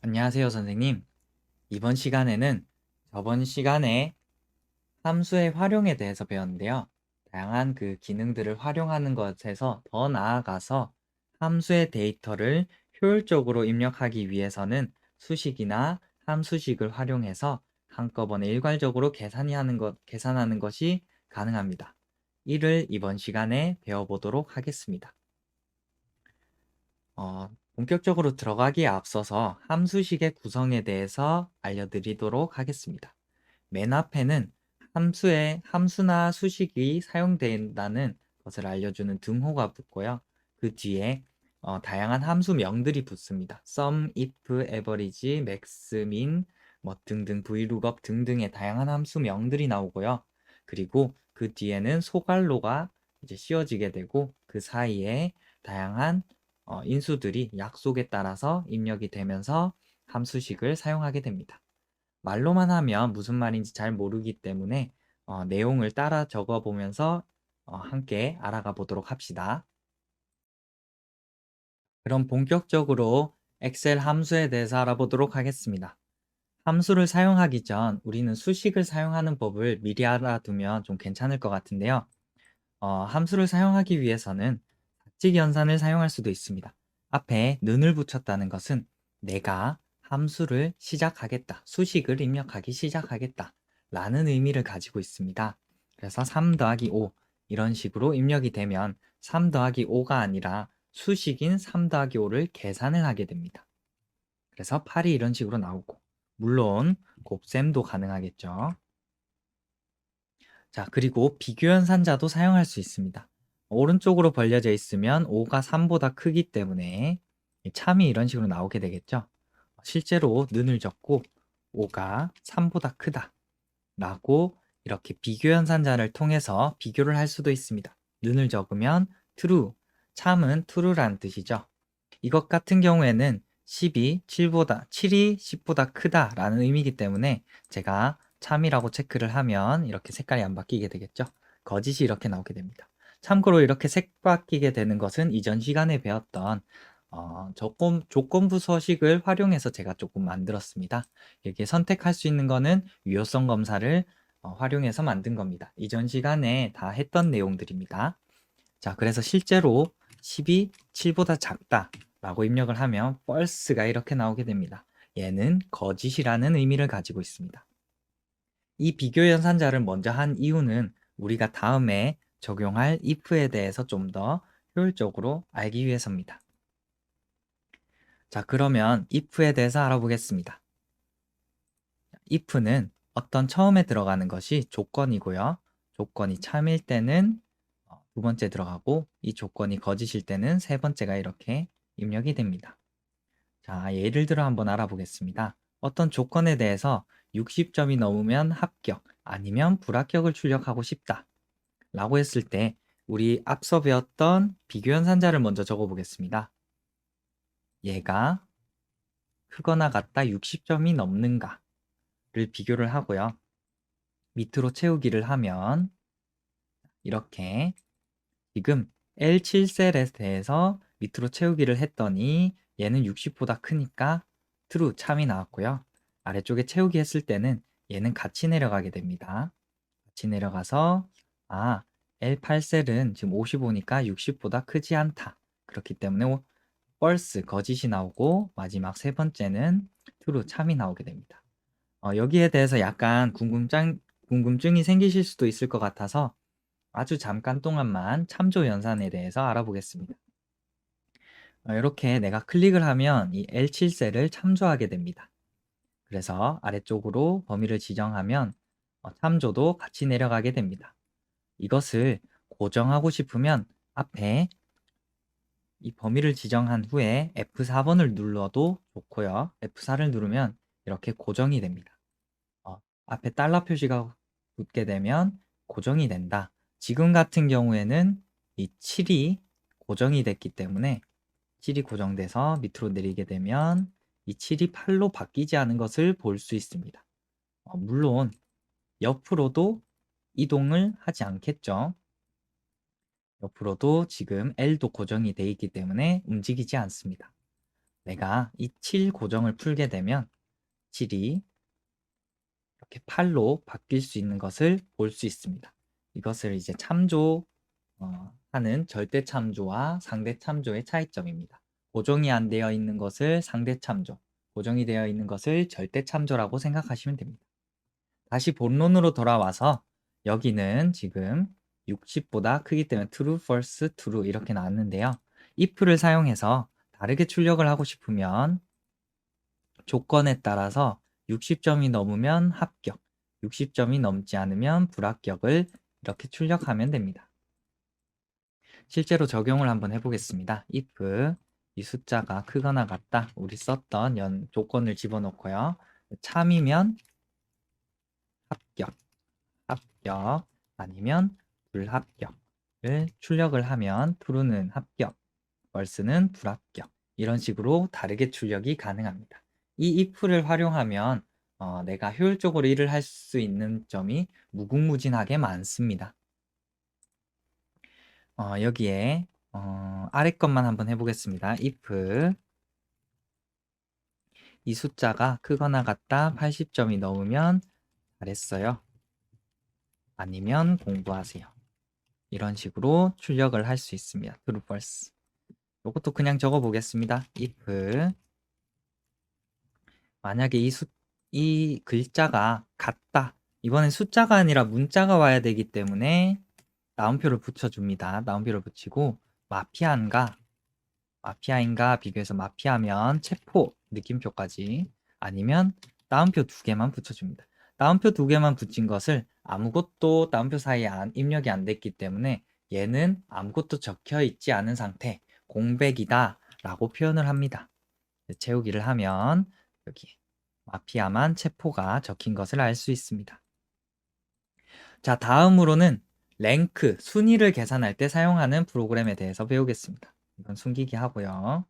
안녕하세요, 선생님. 이번 시간에는 저번 시간에 함수의 활용에 대해서 배웠는데요. 다양한 그 기능들을 활용하는 것에서 더 나아가서 함수의 데이터를 효율적으로 입력하기 위해서는 수식이나 함수식을 활용해서 한꺼번에 일괄적으로 계산하는 것이 가능합니다. 이를 이번 시간에 배워보도록 하겠습니다. 본격적으로 들어가기에 앞서서 함수식의 구성에 대해서 알려드리도록 하겠습니다. 맨 앞에는 함수나 수식이 사용된다는 것을 알려주는 등호가 붙고요. 그 뒤에 다양한 함수명들이 붙습니다. sum, if, average, max, min, 뭐 등등, vlookup 등등의 다양한 함수명들이 나오고요. 그리고 그 뒤에는 소괄호가 이제 씌워지게 되고 그 사이에 다양한 인수들이 약속에 따라서 입력이 되면서 함수식을 사용하게 됩니다. 말로만 하면 무슨 말인지 잘 모르기 때문에 내용을 따라 적어 보면서 함께 알아가 보도록 합시다. 그럼 본격적으로 엑셀 함수에 대해서 알아보도록 하겠습니다. 함수를 사용하기 전 우리는 수식을 사용하는 법을 미리 알아두면 좀 괜찮을 것 같은데요. 함수를 사용하기 위해서는 사칙 연산을 사용할 수도 있습니다. 앞에 는을 붙였다는 것은 내가 함수를 시작하겠다, 수식을 입력하기 시작하겠다 라는 의미를 가지고 있습니다. 그래서 3 더하기 5 이런 식으로 입력이 되면 3 더하기 5가 아니라 수식인 3 더하기 5를 계산을 하게 됩니다. 그래서 8이 이런 식으로 나오고, 물론 곱셈도 가능하겠죠. 자, 그리고 비교연산자도 사용할 수 있습니다. 오른쪽으로 벌려져 있으면 5가 3보다 크기 때문에 참이 이런 식으로 나오게 되겠죠. 실제로 는을 적고 5가 3보다 크다 라고 이렇게 비교연산자를 통해서 비교를 할 수도 있습니다. 는을 적으면 true, 참은 true라는 뜻이죠. 이것 같은 경우에는 7이 10보다 크다 라는 의미이기 때문에 제가 참이라고 체크를 하면 이렇게 색깔이 안 바뀌게 되겠죠. 거짓이 이렇게 나오게 됩니다. 참고로 이렇게 색 바뀌게 되는 것은 이전 시간에 배웠던 조건부 서식을 활용해서 제가 조금 만들었습니다. 이렇게 선택할 수 있는 거는 유효성 검사를 활용해서 만든 겁니다. 이전 시간에 다 했던 내용들입니다. 자, 그래서 실제로 10이 7보다 작다 라고 입력을 하면 false가 이렇게 나오게 됩니다. 얘는 거짓이라는 의미를 가지고 있습니다. 이 비교 연산자를 먼저 한 이유는 우리가 다음에 적용할 if에 대해서 좀 더 효율적으로 알기 위해서입니다. 자, 그러면 if에 대해서 알아보겠습니다. if는 어떤 처음에 들어가는 것이 조건이고요. 조건이 참일 때는 두 번째 들어가고 이 조건이 거짓일 때는 세 번째가 이렇게 입력이 됩니다. 자, 예를 들어 한번 알아보겠습니다. 어떤 조건에 대해서 60점이 넘으면 합격, 아니면 불합격을 출력하고 싶다 라고 했을 때 우리 앞서 배웠던 비교연산자를 먼저 적어보겠습니다. 얘가 크거나 같다 60점이 넘는가를 비교를 하고요. 밑으로 채우기를 하면 이렇게 지금 L7셀에 대해서 밑으로 채우기를 했더니 얘는 60보다 크니까 true 참이 나왔고요. 아래쪽에 채우기 했을 때는 얘는 같이 내려가게 됩니다. 같이 내려가서 L8셀은 지금 55니까 60보다 크지 않다. 그렇기 때문에 false 거짓이 나오고 마지막 세 번째는 true 참이 나오게 됩니다. 여기에 대해서 약간 궁금증이 생기실 수도 있을 것 같아서 아주 잠깐 동안만 참조 연산에 대해서 알아보겠습니다. 이렇게 내가 클릭을 하면 이 L7셀을 참조하게 됩니다. 그래서 아래쪽으로 범위를 지정하면 참조도 같이 내려가게 됩니다. 이것을 고정하고 싶으면 앞에 이 범위를 지정한 후에 F4번을 눌러도 좋고요. F4를 누르면 이렇게 고정이 됩니다. 앞에 달러 표시가 붙게 되면 고정이 된다. 지금 같은 경우에는 이 7이 고정이 됐기 때문에 7이 고정돼서 밑으로 내리게 되면 이 7이 8로 바뀌지 않은 것을 볼 수 있습니다. 물론 옆으로도 이동을 하지 않겠죠. 옆으로도 지금 L도 고정이 되어 있기 때문에 움직이지 않습니다. 내가 이 7 고정을 풀게 되면 7이 이렇게 8로 바뀔 수 있는 것을 볼 수 있습니다. 이것을 이제 하는 절대 참조와 상대 참조의 차이점입니다. 고정이 안 되어 있는 것을 상대 참조, 고정이 되어 있는 것을 절대 참조라고 생각하시면 됩니다. 다시 본론으로 돌아와서 여기는 지금 60보다 크기 때문에 true, false, true 이렇게 나왔는데요. if를 사용해서 다르게 출력을 하고 싶으면 조건에 따라서 60점이 넘으면 합격, 60점이 넘지 않으면 불합격을 이렇게 출력하면 됩니다. 실제로 적용을 한번 해보겠습니다. if 이 숫자가 크거나 같다. 우리 썼던 조건을 집어넣고요. 참이면 합격, 합격 아니면 불합격을 출력을 하면 true는 합격, false는 불합격 이런 식으로 다르게 출력이 가능합니다. 이 if를 활용하면 내가 효율적으로 일을 할 수 있는 점이 무궁무진하게 많습니다. 여기에 아래 것만 한번 해보겠습니다. if 이 숫자가 크거나 같다 80점이 넘으면 잘했어요. 아니면 공부하세요. 이런 식으로 출력을 할 수 있습니다. true, false. 이것도 그냥 적어 보겠습니다. if 만약에 이 글자가 같다. 이번엔 숫자가 아니라 문자가 와야 되기 때문에 나옴표를 붙여줍니다. 나옴표를 붙이고 마피아인가 비교해서 마피아면 체포 느낌표까지 아니면 따옴표 2개만 붙여줍니다. 따옴표 2개만 붙인 것을 아무것도 따옴표 사이에 입력이 안 됐기 때문에 얘는 아무것도 적혀 있지 않은 상태 공백이다 라고 표현을 합니다. 채우기를 하면 여기 마피아만 체포가 적힌 것을 알 수 있습니다. 자, 다음으로는 랭크, 순위를 계산할 때 사용하는 프로그램에 대해서 배우겠습니다. 이건 숨기기 하고요.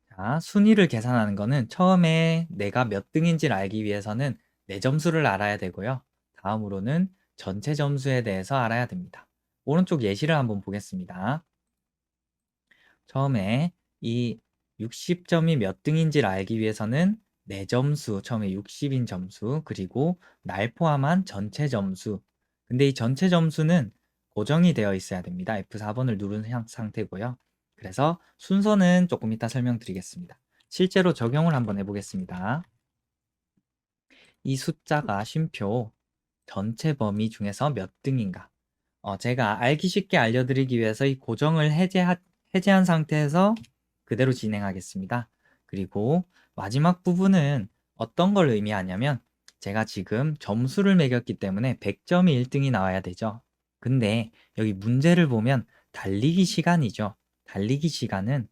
자, 순위를 계산하는 거는 처음에 내가 몇 등인지를 알기 위해서는 내 점수를 알아야 되고요. 다음으로는 전체 점수에 대해서 알아야 됩니다. 오른쪽 예시를 한번 보겠습니다. 처음에 이 60점이 몇 등인지를 알기 위해서는 내 점수, 처음에 60인 점수, 그리고 날 포함한 전체 점수. 근데 이 전체 점수는 고정이 되어 있어야 됩니다. F4번을 누른 상태고요. 그래서 순서는 조금 이따 설명드리겠습니다. 실제로 적용을 한번 해보겠습니다. 이 숫자가 쉼표 전체 범위 중에서 몇 등인가? 제가 알기 쉽게 알려드리기 위해서 이 고정을 해제한 상태에서 그대로 진행하겠습니다. 그리고 마지막 부분은 어떤 걸 의미하냐면 제가 지금 점수를 매겼기 때문에 100점이 1등이 나와야 되죠. 근데 여기 문제를 보면 달리기 시간이죠. 달리기 시간은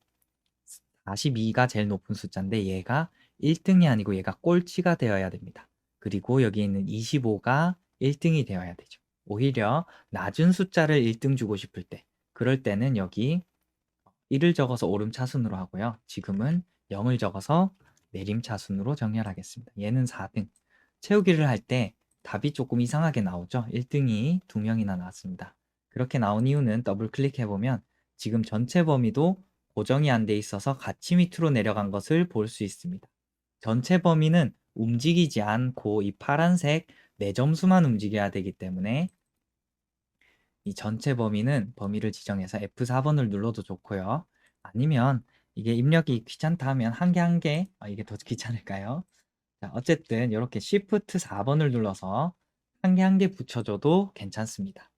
42가 제일 높은 숫자인데 얘가 1등이 아니고 얘가 꼴찌가 되어야 됩니다. 그리고 여기 있는 25가 1등이 되어야 되죠. 오히려 낮은 숫자를 1등 주고 싶을 때 그럴 때는 여기 1을 적어서 오름차순으로 하고요. 지금은 0을 적어서 내림차순으로 정렬하겠습니다. 얘는 4등. 채우기를 할 때 답이 조금 이상하게 나오죠. 1등이 2명이나 나왔습니다. 그렇게 나온 이유는 더블 클릭해보면 지금 전체 범위도 고정이 안 돼 있어서 같이 밑으로 내려간 것을 볼 수 있습니다. 전체 범위는 움직이지 않고 이 파란색 내 점수만 움직여야 되기 때문에 이 전체 범위를 지정해서 F4번을 눌러도 좋고요. 아니면 이게 입력이 귀찮다 하면 한 개 한 개, 이게 더 귀찮을까요? 자, 어쨌든 이렇게 Shift 4번을 눌러서 한 개 한 개 붙여줘도 괜찮습니다.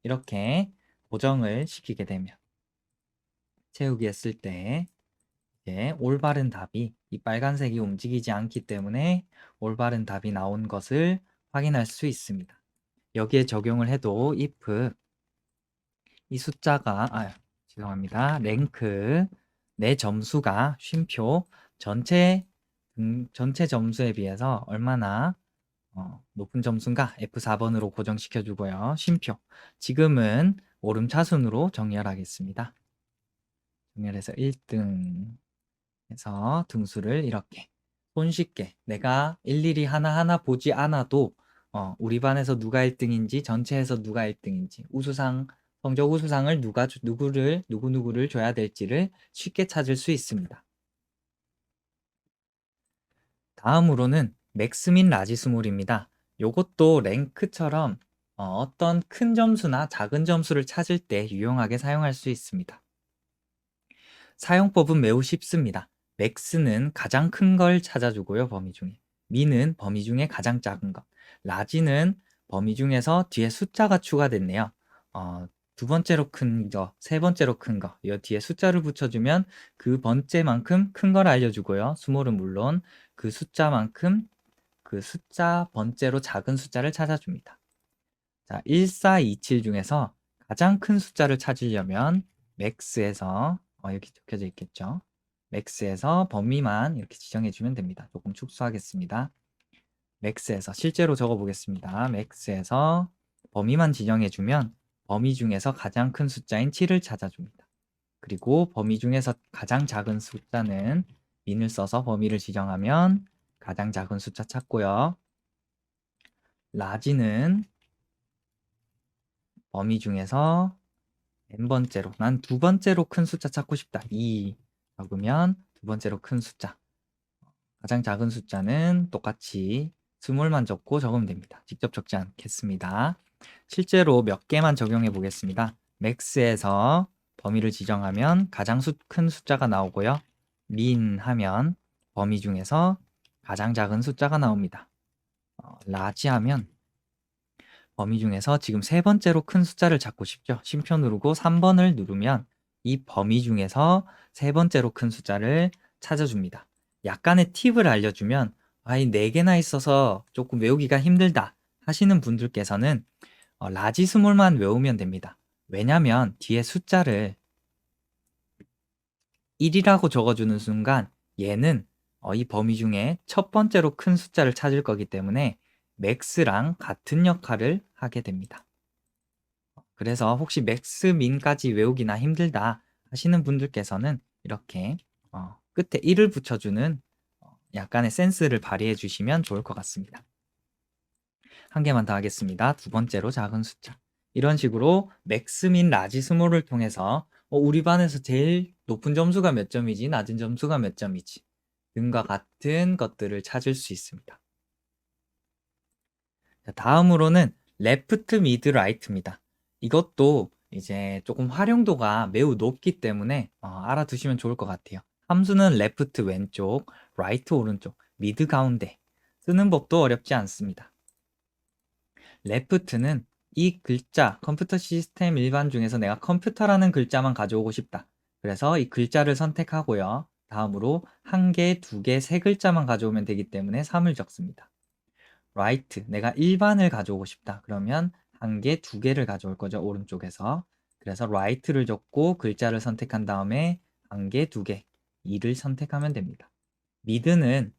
이렇게 고정을 시키게 되면 채우기 했을 때 이제 올바른 답이 이 빨간색이 움직이지 않기 때문에 올바른 답이 나온 것을 확인할 수 있습니다. 여기에 적용을 해도 if 이 숫자가 죄송합니다. 랭크 내 점수가 쉼표 전체 점수에 비해서 얼마나 높은 점수인가 F4번으로 고정시켜 주고요. 쉼표 지금은 오름차순으로 정렬하겠습니다. 정렬해서 1등 해서 등수를 이렇게 손쉽게 내가 일일이 하나하나 보지 않아도 우리 반에서 누가 1등인지 전체에서 누가 1등인지 우수상 성적 우수상을 누구누구를 줘야 될지를 쉽게 찾을 수 있습니다. 다음으로는 맥스민 라지스몰입니다. 요것도 랭크처럼 어떤 큰 점수나 작은 점수를 찾을 때 유용하게 사용할 수 있습니다. 사용법은 매우 쉽습니다. 맥스는 가장 큰 걸 찾아주고요, 범위 중에. 민은 범위 중에 가장 작은 것. 라지는 범위 중에서 뒤에 숫자가 추가됐네요. 두 번째로 큰 거, 세 번째로 큰 거. 이 뒤에 숫자를 붙여주면 그 번째만큼 큰 걸 알려주고요. 스몰은 물론 그 숫자만큼 그 숫자 번째로 작은 숫자를 찾아줍니다. 자, 1427 중에서 가장 큰 숫자를 찾으려면 맥스에서 여기 적혀져 있겠죠. 맥스에서 범위만 이렇게 지정해 주면 됩니다. 조금 축소하겠습니다. 맥스에서 실제로 적어 보겠습니다. 맥스에서 범위만 지정해 주면 범위 중에서 가장 큰 숫자인 7을 찾아줍니다. 그리고 범위 중에서 가장 작은 숫자는 민을 써서 범위를 지정하면 가장 작은 숫자 찾고요. 라지는 범위 중에서 n번째로 난 두 번째로 큰 숫자 찾고 싶다. 2 적으면 두 번째로 큰 숫자. 가장 작은 숫자는 똑같이 스몰만 적고 적으면 됩니다. 직접 적지 않겠습니다. 실제로 몇 개만 적용해 보겠습니다. 맥스에서 범위를 지정하면 가장 큰 숫자가 나오고요. 민 하면 범위 중에서 가장 작은 숫자가 나옵니다. 라지 하면 범위 중에서 지금 세 번째로 큰 숫자를 찾고 싶죠. 쉼표 누르고 3번을 누르면 이 범위 중에서 세 번째로 큰 숫자를 찾아줍니다. 약간의 팁을 알려주면 아이 4개나 있어서 조금 외우기가 힘들다 하시는 분들께서는 라지 스몰만 외우면 됩니다. 왜냐면 뒤에 숫자를 1이라고 적어주는 순간 얘는 이 범위 중에 첫 번째로 큰 숫자를 찾을 거기 때문에 맥스랑 같은 역할을 하게 됩니다. 그래서 혹시 맥스 민까지 외우기나 힘들다 하시는 분들께서는 이렇게 끝에 1을 붙여주는 약간의 센스를 발휘해 주시면 좋을 것 같습니다. 한 개만 더 하겠습니다. 두 번째로 작은 숫자. 이런 식으로 맥스 민 라지 스몰을 통해서 우리 반에서 제일 높은 점수가 몇 점이지, 낮은 점수가 몇 점이지 등과 같은 것들을 찾을 수 있습니다. 자, 다음으로는 레프트, 미드, 라이트입니다. 이것도 이제 조금 활용도가 매우 높기 때문에 알아두시면 좋을 것 같아요. 함수는 레프트 왼쪽, 라이트 오른쪽, 미드 가운데 쓰는 법도 어렵지 않습니다. 레프트는 이 글자, 컴퓨터 시스템 일반 중에서 내가 컴퓨터라는 글자만 가져오고 싶다. 그래서 이 글자를 선택하고요. 다음으로 한 개, 두 개, 세 글자만 가져오면 되기 때문에 3을 적습니다. right, 내가 일반을 가져오고 싶다. 그러면 한 개, 두 개를 가져올 거죠. 오른쪽에서. 그래서 right를 적고 글자를 선택한 다음에 한 개, 두 개, 2를 선택하면 됩니다. mid는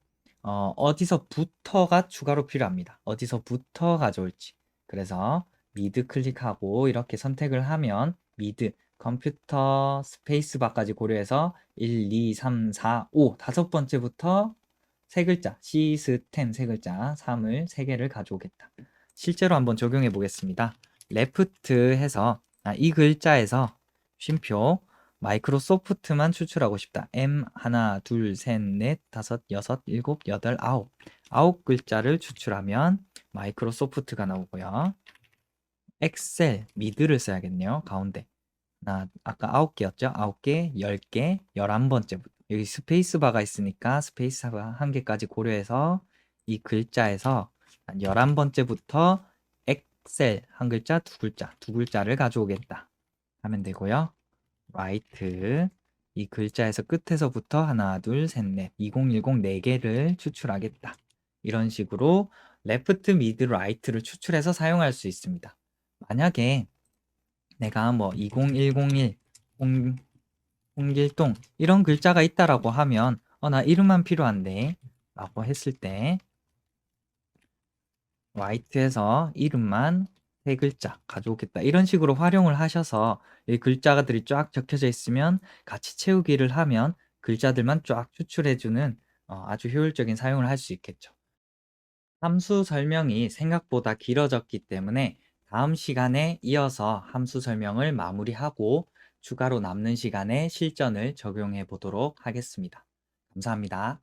어디서부터가 추가로 필요합니다. 어디서부터 가져올지. 그래서 mid 클릭하고 이렇게 선택을 하면 mid, 컴퓨터 스페이스바까지 고려해서 1, 2, 3, 4, 5 다섯 번째부터 세 글자, 시스템 세 글자, 3을 세 개를 가져오겠다. 실제로 한번 적용해 보겠습니다. 레프트 해서 이 글자에서 쉼표 마이크로소프트만 추출하고 싶다. M 하나, 둘, 셋, 넷, 다섯, 여섯, 일곱, 여덟, 아홉 글자를 추출하면 마이크로소프트가 나오고요. 엑셀 미드를 써야겠네요. 가운데. 아까 9개였죠? 9개, 10개, 11번째부터. 여기 스페이스바가 있으니까 스페이스바 한 개까지 고려해서 이 글자에서 11번째부터 엑셀 한 글자, 두 글자를 가져오겠다 하면 되고요. right 이 글자에서 끝에서부터 하나, 둘, 셋, 넷, 2010 4개를 추출하겠다. 이런 식으로 left, mid, right를 추출해서 사용할 수 있습니다. 만약에 내가 뭐 20101, 홍길동 이런 글자가 있다라고 하면 나 이름만 필요한데 라고 했을 때 right에서 이름만 세 글자 가져오겠다 이런 식으로 활용을 하셔서 이 글자들이 쫙 적혀져 있으면 같이 채우기를 하면 글자들만 쫙 추출해주는 아주 효율적인 사용을 할 수 있겠죠. 함수 설명이 생각보다 길어졌기 때문에 다음 시간에 이어서 함수 설명을 마무리하고 추가로 남는 시간에 실전을 적용해 보도록 하겠습니다. 감사합니다.